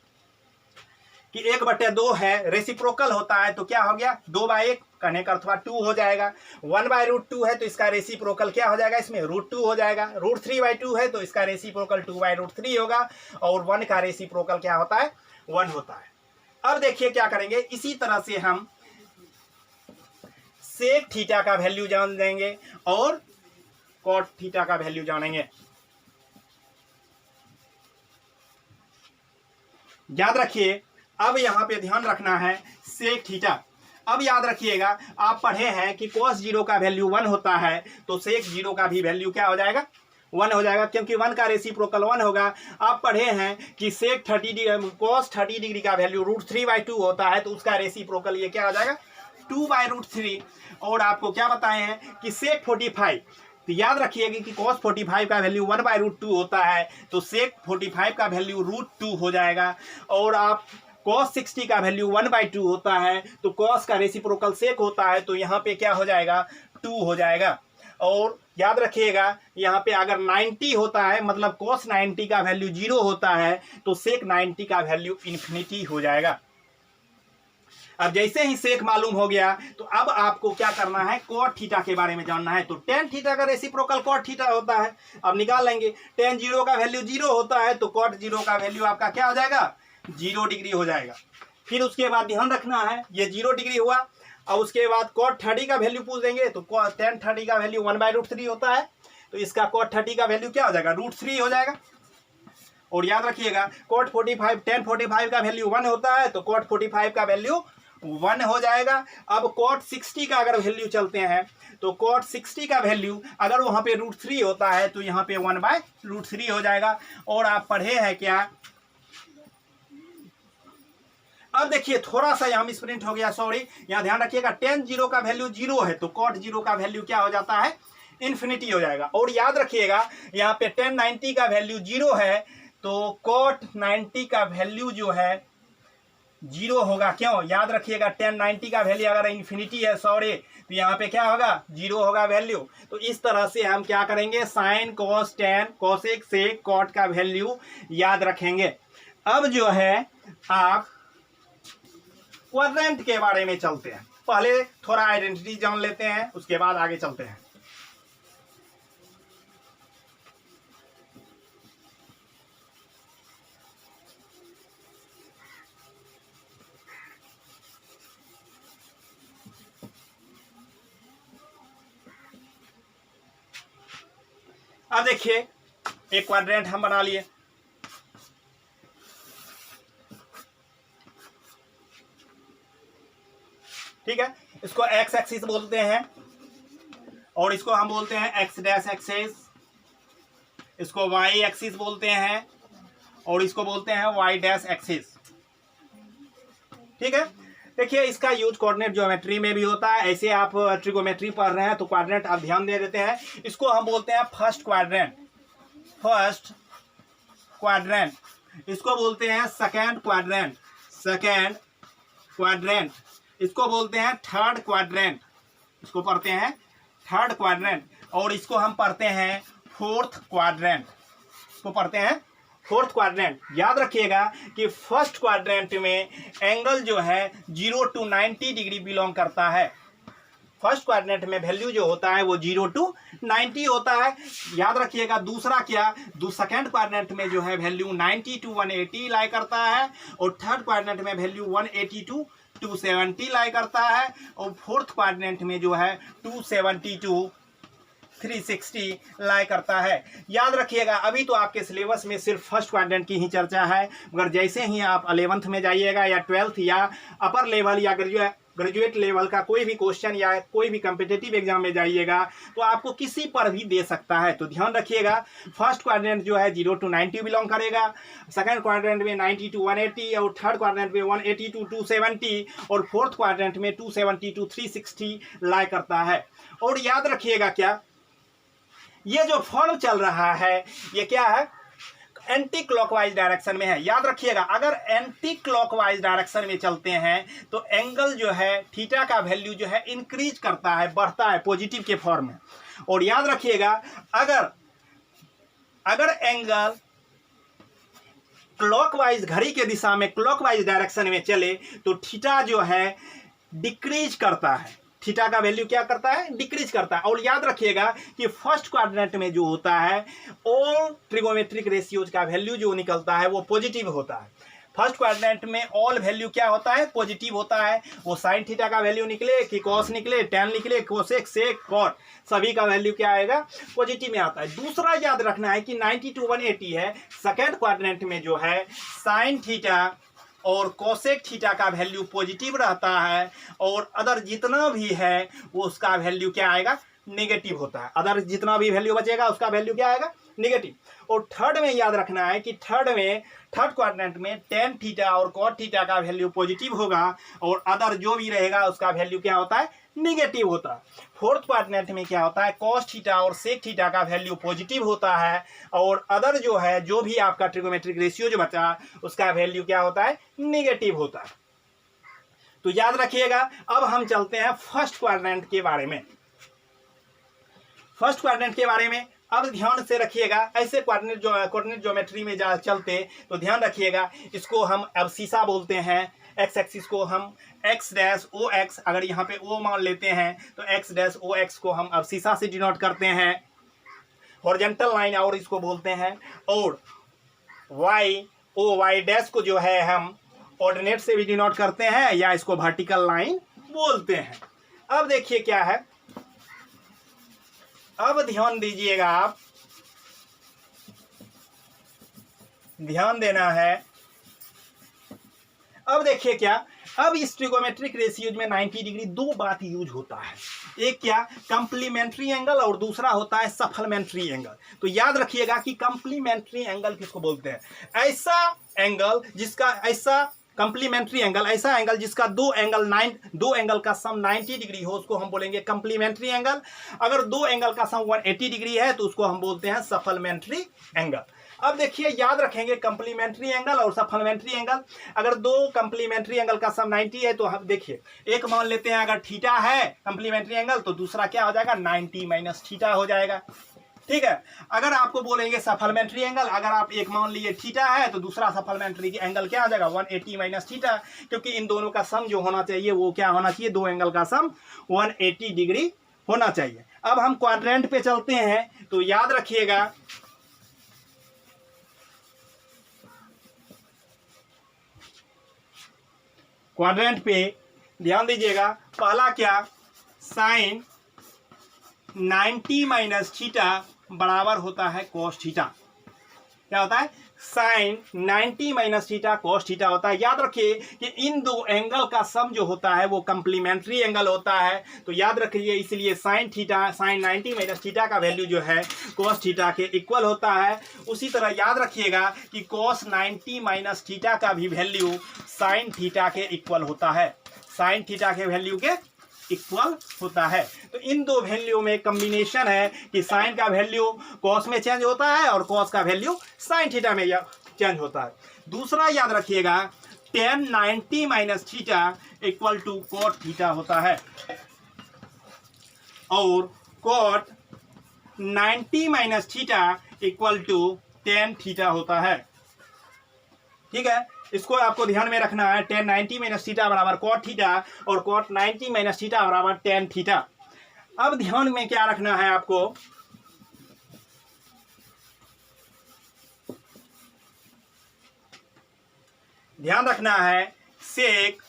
S1: कि 1/2 है, रेसिप्रोकल होता है, तो क्या हो गया, 2/1 कहने का अथवा 2 हो जाएगा। 1/√2 है तो इसका रेसिप्रोकल क्या हो जाएगा, इसमें √2 हो जाएगा। √3/2 है तो इसका रेसिप्रोकल 2/√3 होगा, और 1 का रेसिप्रोकल क्या होता है, 1 होता है। अब देखिए क्या करेंगे, इसी तरह से हम सेक थीटा का वैल्यू जान देंगे और कॉट थीटा का वैल्यू जानेंगे। याद रखिए, अब यहां पे ध्यान रखना है सेक थीटा। अब याद रखिएगा, आप पढ़े हैं कि cos 0 का वैल्यू 1 होता है, तो सेक 0 का भी वैल्यू क्या हो जाएगा, 1 हो जाएगा, क्योंकि 1 का रेसिप्रोकल 1 होगा। आप पढ़े हैं कि सेक cos 30 डिग्री का वैल्यू √3/2 होता है, तो उसका रेसिप्रोकल ये क्या हो जाएगा, 2/√3। और आपको क्या बताए हैं कि सेक 45, तो याद रखिएगा कि cos 45 का वैल्यू 1/√2 होता है, तो सेक 45 का वैल्यू √2 हो जाएगा। और आप cos 60 का वैल्यू 1/2 होता है, तो cos का रेसिप्रोकल सेक होता है, तो यहाँ पे क्या हो जाएगा, 2 हो जाएगा। और याद रखिएगा, यहाँ पे अगर 90 होता है, मतलब cos 90 का वैल्यू 0 होता है, तो सेक 90 का वैल्यू इन्फिनिटी हो जाएगा। अब जैसे ही सेक मालूम हो गया तो अब आपको क्या करना है, कॉट थीटा के बारे में जानना है। तो tan थीटा का रेसिप्रोकल कॉट थीटा होता है, अब निकाल लेंगे। tan 0 का वैल्यू 0 होता है, तो कॉट 0 का वैल्यू आपका क्या हो जाएगा, 0 डिग्री हो जाएगा। फिर उसके बाद ध्यान रखना है, ये 0 डिग्री हुआ। और उसके बाद cot 30 का वैल्यू पूछ देंगे, तो tan 30 का वैल्यू 1/√3 होता है, तो इसका cot 30 का वैल्यू क्या हो जाएगा, √3 हो जाएगा। और याद रखिएगा, cot 45 tan 45 का वैल्यू 1 होता है, तो cot 45 का वैल्यू 1 हो जाएगा। अब cot 60 का अगर वैल्यू चलते हैं, तो cot 60 का वैल्यू अगर वहां पे √3 होता है, तो यहाँ पे 1/√3 हो जाएगा। और आप पढ़े हैं क्या, अब देखिए थोड़ा सा यहाँ मिसप्रिंट हो गया, सॉरी, यहाँ ध्यान रखिएगा, tan 0 का वैल्यू 0 है, तो cot 0 का वैल्यू क्या हो जाता है, इन्फिनिटी हो जाएगा। और याद रखिएगा, यहाँ पे tan 90 का वैल्यू 0 है, तो cot 90 का वैल्यू जो है 0 होगा। क्यों, याद रखिएगा, tan 90 का वैल्यू अगर इन्फिनिटी है, सॉरी, तो यहाँ पे क्या होगा, 0 होगा वैल्यू। तो इस तरह से हम क्या करेंगे, साइन cos tan कोसेक से cot का वैल्यू याद रखेंगे। अब जो है आप क्वाड्रेंट के बारे में चलते हैं। पहले थोड़ा आइडेंटिटी जान लेते हैं, उसके बाद आगे चलते हैं। अब देखिए, एक क्वाड्रेंट हम बना लिए। ठीक है, इसको एक्स एक्सिस बोलते हैं और इसको हम बोलते हैं एक्स डैश एक्सिस, इसको वाई एक्सिस बोलते हैं और इसको बोलते हैं वाई डैश एक्सिस। ठीक है, देखिए इसका यूज कोऑर्डिनेट ज्योमेट्री में भी होता है। ऐसे आप ट्रिगोमेट्री पढ़ रहे हैं तो कोऑर्डिनेट आप ध्यान दे देते हैं। इसको हम बोलते हैं फर्स्ट क्वाड्रेंट, फर्स्ट क्वाड्रेंट। इसको बोलते हैं सेकंड क्वाड्रेंट, सेकंड क्वाड्रेंट। इसको बोलते हैं थर्ड क्वाड्रेंट, इसको पढ़ते हैं थर्ड क्वाड्रेंट। और इसको हम पढ़ते हैं फोर्थ क्वाड्रेंट, इसको पढ़ते हैं फोर्थ क्वाड्रेंट। याद रखिएगा कि फर्स्ट क्वाड्रेंट में एंगल जो है 0 to 90 डिग्री बिलोंग करता है। फर्स्ट क्वाड्रेंट में वैल्यू जो होता है वो 0 to 90 होता है। याद रखिएगा दूसरा क्या, सेकंड क्वाड्रेंट में जो है वैल्यू 90 to 180 लाई करता है और थर्ड क्वाड्रेंट में वैल्यू 180 to 270 लाई करता है और फोर्थ क्वाड्रेंट में जो है 270 to 360 लाई करता है। याद रखिएगा अभी तो आपके सिलेबस में सिर्फ फर्स्ट क्वाड्रेंट की ही चर्चा है, मगर जैसे ही आप 11th में जाइएगा या 12th या अपर लेवल या ग्रेजुएट लेवल का कोई भी क्वेश्चन या कोई भी कम्पिटिटिव एग्जाम में जाइएगा तो आपको किसी पर भी दे सकता है। तो ध्यान रखिएगा फर्स्ट क्वाड्रेंट जो है 0 to 90 बिलोंग करेगा, सेकंड क्वाड्रेंट में 90 to 180 और थर्ड क्वाड्रेंट में 180 to 270 और फोर्थ क्वाड्रेंट में 270 to 360 लाई करता है। और याद रखिएगा क्या, ये जो फॉर्म चल रहा है ये क्या है, एंटी क्लॉकवाइज डायरेक्शन में है। याद रखिएगा अगर एंटी क्लॉकवाइज डायरेक्शन में चलते हैं तो एंगल जो है थीटा का वैल्यू जो है इंक्रीज करता है, बढ़ता है पॉजिटिव के फॉर्म में। और याद रखिएगा अगर एंगल क्लॉकवाइज घड़ी के दिशा में क्लॉकवाइज डायरेक्शन में चले तो थीटा जो है डिक्रीज करता है, थीटा का वैल्यू क्या करता है, डिक्रीज करता है। और याद रखिएगा कि फर्स्ट क्वाड्रेंट में जो होता है ऑल ट्रिगोमेट्रिक रेशियोज का वैल्यू जो निकलता है वो पॉजिटिव होता है। फर्स्ट क्वाड्रेंट में ऑल वैल्यू क्या होता है, पॉजिटिव होता है। वो साइन थीटा का वैल्यू निकले कि कॉस निकले, टेन निकले, कोसेक, सेक, कॉट, सभी का वैल्यू क्या आएगा, पॉजिटिव में आता है। दूसरा याद रखना है कि 90 to 180 है, सेकेंड क्वाड्रेंट में जो है साइन थीटा और कोसेक थीटा का वैल्यू पॉजिटिव रहता है और अदर जितना भी है वो उसका वैल्यू क्या आएगा, नेगेटिव होता है। अदर जितना भी वैल्यू बचेगा उसका वैल्यू क्या आएगा, नेगेटिव। और थर्ड में याद रखना है कि थर्ड क्वाड्रेंट में टेन थीटा और कॉट थीटा का वैल्यू पॉजिटिव होगा और अदर जो भी रहेगा उसका वैल्यू क्या होता है, नेगेटिव होता है। फोर्थ क्वाड्रेंट में क्या होता है, कॉस थीटा और सेक थीटा का वैल्यू पॉजिटिव होता है और अदर जो है जो भी आपका ट्रिगोमेट्रिक रेशियो जो बचा उसका वैल्यू क्या होता है, नेगेटिव होता है। तो याद रखिएगा अब हम चलते हैं फर्स्ट क्वाड्रेंट के बारे में। फर्स्ट क्वाड्रेंट के बारे में अब ध्यान से रखिएगा, ऐसे कोऑर्डिनेट ज्योमेट्री में जा चलते तो ध्यान रखिएगा इसको हम एब्सिसा बोलते हैं। एक्स एक्सिस को हम एक्स डैश ओ एक्स, अगर यहाँ पे ओ मान लेते हैं तो एक्स डैश ओ एक्स को हम एब्सिसा से डिनोट करते हैं, हॉरिजॉन्टल लाइन और इसको बोलते हैं। और वाई ओ वाई डैश को जो है हम ऑर्डिनेट से भी डिनोट करते हैं या इसको वर्टिकल लाइन बोलते हैं। अब देखिए क्या है, अब ध्यान दीजिएगा, आप ध्यान देना है। अब देखिए क्या, अब इस ट्रिगोमेट्रिक रेशियोज में 90 डिग्री दो बात यूज होता है, एक क्या, कंप्लीमेंट्री एंगल और दूसरा होता है सप्लीमेंट्री एंगल। तो याद रखिएगा कि कंप्लीमेंट्री एंगल किसको बोलते हैं, ऐसा एंगल जिसका ऐसा कंप्लीमेंट्री एंगल, ऐसा एंगल जिसका दो एंगल का सम 90 डिग्री हो उसको हम बोलेंगे कंप्लीमेंट्री एंगल। अगर दो एंगल का सम 180 डिग्री है तो उसको हम बोलते हैं सप्लीमेंट्री एंगल। अब देखिए याद रखेंगे कंप्लीमेंट्री एंगल और सप्लीमेंट्री एंगल। अगर दो कंप्लीमेंट्री एंगल का सम 90 है तो हम देखिए एक मान लेते हैं अगर थीटा है कंप्लीमेंट्री एंगल तो दूसरा क्या हो जाएगा, 90 माइनस थीटा हो जाएगा। ठीक है, अगर आपको बोलेंगे सप्लीमेंट्री एंगल, अगर आप एक मान लिए थीटा है तो दूसरा सप्लीमेंट्री एंगल क्या आ जाएगा, 180 माइनस थीटा, क्योंकि इन दोनों का सम जो होना चाहिए वो क्या होना चाहिए, दो एंगल का सम 180 डिग्री होना चाहिए। अब हम क्वाड्रेंट पे चलते हैं तो याद रखिएगा क्वाड्रेंट पे ध्यान दीजिएगा, पहला क्या, साइन 90 माइनस थीटा बराबर होता है कॉस थीटा। क्या होता है, sine 90 minus theta cos theta होता है। याद रखिए कि इन दो एंगल का सम जो होता है वो कंप्लीमेंट्री एंगल होता है, तो याद रखिए इसलिए साइन 90 माइनस थीटा का वैल्यू जो है कॉस थीटा के इक्वल होता है। उसी तरह याद रखिएगा कि कॉस 90 माइनस थीटा का भी वैल्यू साइन थीटा के इक्वल होता है, साइन थीटा के वैल्यू के इक्वल होता है। तो इन दो वैल्यू में कॉम्बिनेशन है कि साइन का वैल्यू कॉस में चेंज होता है और कॉस का वैल्यू साइन थीटा में चेंज होता है। दूसरा याद रखिएगा tan 90 minus theta equal to cot theta होता है और कॉट 90 minus theta equal to tan theta होता है। ठीक है, इसको आपको ध्यान में रखना है। tan 90 माइनस थीटा बराबर कॉट थीटा और कॉट 90 माइनस थीटा बराबर tan थीटा। अब ध्यान में क्या रखना है आपको, ध्यान रखना है सेक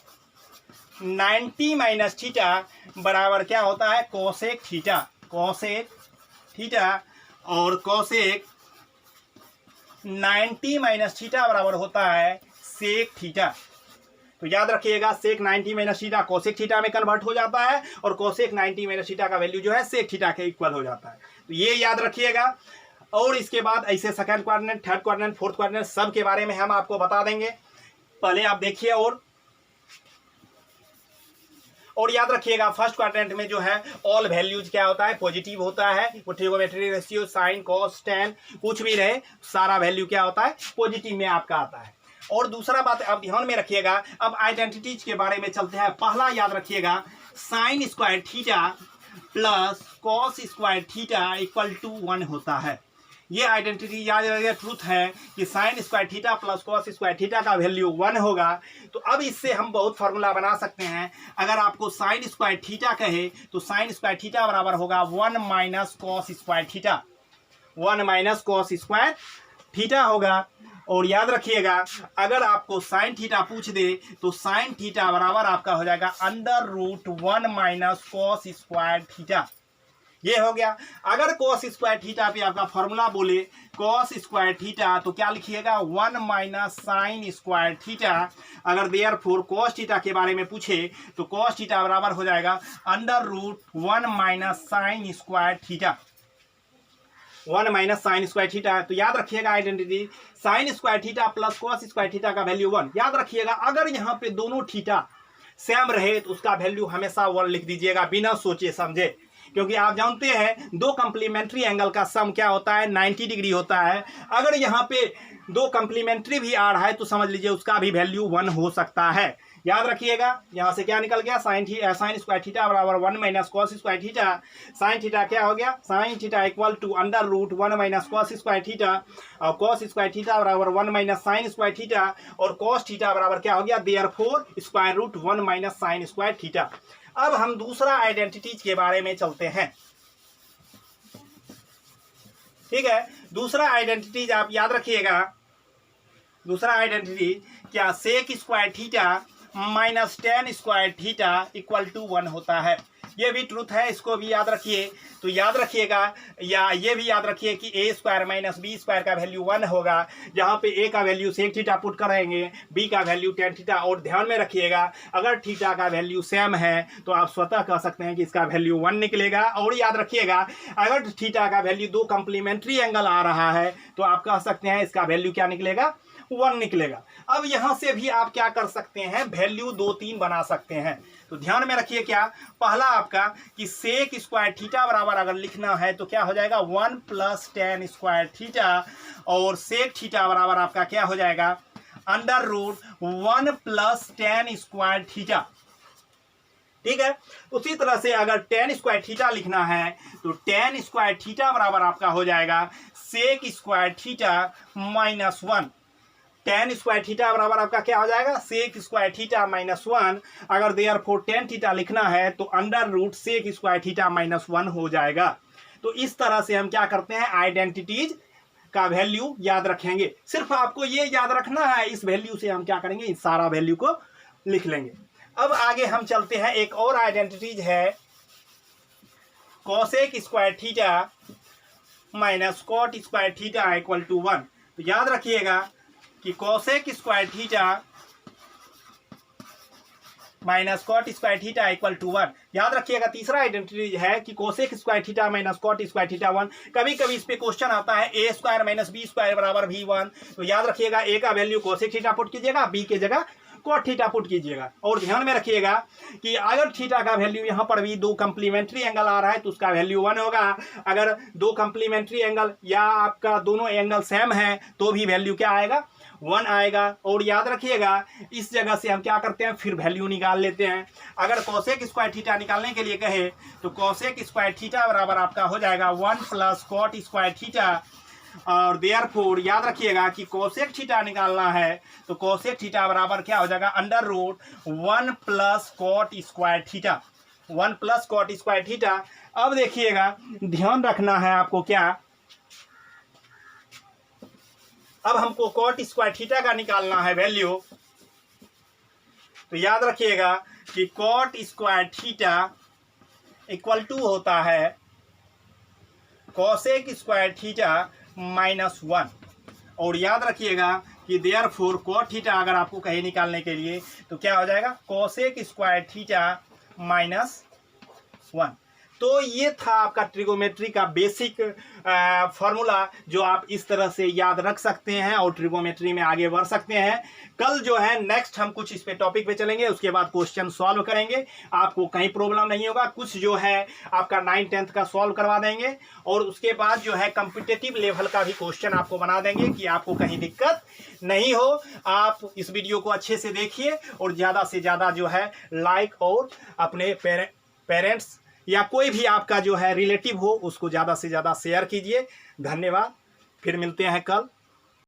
S1: 90 माइनस थीटा बराबर क्या होता है कोसेक थीटा, कोसेक थीटा और कोसेक 90 माइनस थीटा बराबर होता है सेक थीटा। तो याद रखिएगा सेक 90 माइनस थीटा कोसेक थीटा में कन्वर्ट हो जाता है और कोसेक 90 माइनस थीटा का वैल्यू जो है सेक थीटा के इक्वल हो जाता है। तो ये याद रखिएगा। और इसके बाद ऐसे second quadrant, third quadrant, fourth quadrant सब के बारे में हम आपको बता देंगे। पहले आप देखिए और याद रखिएगा फर्स्ट क्वाड्रेंट में जो है ऑल वैल्यूज क्या होता है पॉजिटिव होता है। वो trigonometry ratio sine cos tan कुछ भी रहे सारा वैल्यू क्या होता है पॉजिटिव में आपका आता है। और दूसरा बात आप ध्यान में रखिएगा, अब आइडेंटिटीज के बारे में चलते हैं। पहला याद रखिएगा sine square theta plus cos square theta equal to 1 होता है। ये आइडेंटिटी याद रखिएगा ट्रूथ है कि sign square theta plus cos square theta का वैल्यू 1 होगा। तो अब इससे हम बहुत फार्मूला बना सकते हैं। अगर आपको साइन स्क्वायर थीटा कहे तो साइन स्क्वायर थीटा बराबर होगा 1 minus cos square theta, 1 minus cos square theta होगा। और याद रखिएगा अगर आपको साइन थीटा पूछ दे तो साइन थीटा बराबर आपका हो जाएगा under root 1 minus cos square theta. ये हो गया। अगर कॉस स्क्वायर थीटा पे आपका फॉर्मूला बोले कॉस स्क्वायर थीटा तो क्या लिखिएगा 1 माइनस साइन स्क्वायर थीटा। अगर देयरफॉर कॉस थीटा के बारे में पूछे तो कॉस थीटा बराबर हो जाएगा under root 1 minus sine square theta, 1 minus sine square theta. तो याद रखिएगा identity sine square theta plus cos square theta का वैल्यू 1। याद रखिएगा अगर यहाँ पे दोनों थीटा सेम रहे तो उसका वैल्यू हमेशा 1 लिख दीजिएगा बिना सोचे समझे, क्योंकि आप जानते हैं दो कंप्लीमेंट्री एंगल का सम क्या होता है 90 डिग्री होता है। अगर यहाँ पे दो कंप्लीमेंट्री भी आ रहा है तो समझ लीजिए उसका भी वैल्यू 1 हो सकता है। याद रखिएगा यहाँ से क्या निकल गया साइन स्क्वायर थीटा बराबर 1 minus cos square theta. Sine theta क्या हो गया sine theta equal to under root 1 minus cos square theta और कॉस स्क्वायर थीटा बराबर 1 माइनस साइन स्क्वायर थीटा और कॉस थीटा बराबर क्या हो गया therefore square root 1 minus sine square theta. अब हम दूसरा आइडेंटिटीज के बारे में चलते हैं। ठीक है, दूसरा आइडेंटिटीज आप याद रखिएगा, दूसरा आइडेंटिटी क्या sec square theta minus tan square theta equal to 1 होता है। ये भी ट्रूथ है, इसको भी याद रखिए। तो याद रखिएगा या ये भी याद रखिए कि ए स्क्वायर माइनस बी स्क्वायर का वैल्यू 1 होगा, जहाँ पे ए का वैल्यू सेक थीटा पुट करेंगे, बी का वैल्यू टेन थीटा। और ध्यान में रखिएगा अगर थीटा का वैल्यू सेम है तो आप स्वतः कह सकते हैं कि इसका वैल्यू 1 निकलेगा। और याद रखिएगा अगर थीटा का वैल्यू दो कंप्लीमेंट्री एंगल आ रहा है तो आप कह सकते हैं इसका वैल्यू क्या निकलेगा 1 निकलेगा। अब यहां से भी आप क्या कर सकते हैं वैल्यू 2-3 बना सकते हैं। तो ध्यान में रखिए क्या पहला आपका कि सेक स्क्वायर थीटा बराबर अगर लिखना है तो क्या हो जाएगा 1 प्लस टेन स्क्वायर थीटा और सेक थीटा बराबर आपका क्या हो जाएगा under root 1 plus tan square theta. ठीक है, उसी तरह से अगर टेन स्क्वायर थीटा लिखना है तो टेन स्क्वायर थीटा बराबर आपका हो जाएगा sec square theta minus 1। Tan square theta बराबर आपका क्या हो जाएगा सेक स्क्वायर थीटा माइनस 1। अगर देयरफॉर टेन थीटा लिखना है तो under root sec square theta minus 1 हो जाएगा। तो इस तरह से हम क्या करते हैं आइडेंटिटीज का वैल्यू याद रखेंगे। सिर्फ आपको ये याद रखना है, इस वैल्यू से हम क्या करेंगे इस सारा वैल्यू को लिख लेंगे। अब आगे हम चलते हैं, एक और आइडेंटिटीज है cosec square theta minus cot square theta equal to 1। तो याद रखिएगा कि cosec square theta minus cot square theta equal to 1। याद रखिएगा तीसरा आइडेंटिटी है कि cosec square theta minus cot square theta 1। कभी कभी इस पे क्वेश्चन आता है A square minus B square बराबर भी 1। तो याद रखिएगा ए का वैल्यू कोसेक थीटा पुट कीजिएगा, बी के जगह कॉट थीटा पुट कीजिएगा। और ध्यान में रखिएगा कि अगर थीटा का वैल्यू यहाँ पर भी दो कंप्लीमेंट्री एंगल आ रहा है तो उसका वैल्यू 1 होगा। अगर दो कंप्लीमेंट्री एंगल या आपका दोनों एंगल सेम है तो भी वैल्यू क्या आएगा, 1 आएगा। और याद रखिएगा इस जगह से हम क्या करते हैं, फिर वैल्यू निकाल लेते हैं। अगर कोसेक स्क्वायर थीटा निकालने के लिए कहे तो कोसेक स्क्वायर थीटा बराबर आपका हो जाएगा 1 प्लस कॉट स्क्वायर थीटा। और देयरफॉर याद रखिएगा कि कोसेक थीटा निकालना है तो कोसेक थीटा बराबर क्या हो जाएगा, under root 1 plus cot square theta, 1 plus cot square theta. अब देखिएगा ध्यान रखना है आपको क्या, अब हमको कॉट स्क्वायर थीटा का निकालना है वैल्यू। तो याद रखिएगा कि cot square theta equal to होता है कोसेक स्क्वायर थीटा माइनस 1। और याद रखिएगा कि देयरफॉर कॉट थीटा अगर आपको कहीं निकालने के लिए तो क्या हो जाएगा, कोसेक स्क्वायर थीटा माइनस 1। तो ये था आपका ट्रिगोमेट्री का बेसिक फॉर्मूला जो आप इस तरह से याद रख सकते हैं और ट्रिगोमेट्री में आगे बढ़ सकते हैं। कल जो है नेक्स्ट हम कुछ इस पे टॉपिक पे चलेंगे, उसके बाद क्वेश्चन सॉल्व करेंगे, आपको कहीं प्रॉब्लम नहीं होगा। कुछ जो है आपका 9th 10th का सॉल्व करवा देंगे और उसके बाद जो है कॉम्पिटिटिव लेवल का भी क्वेश्चन आपको बना देंगे कि आपको कहीं दिक्कत नहीं हो। आप इस वीडियो को अच्छे से देखिए और ज़्यादा से ज़्यादा जो है लाइक और अपने पेरेंट्स या कोई भी आपका जो है रिलेटिव हो उसको ज़्यादा से ज़्यादा शेयर कीजिए। धन्यवाद, फिर मिलते हैं कल।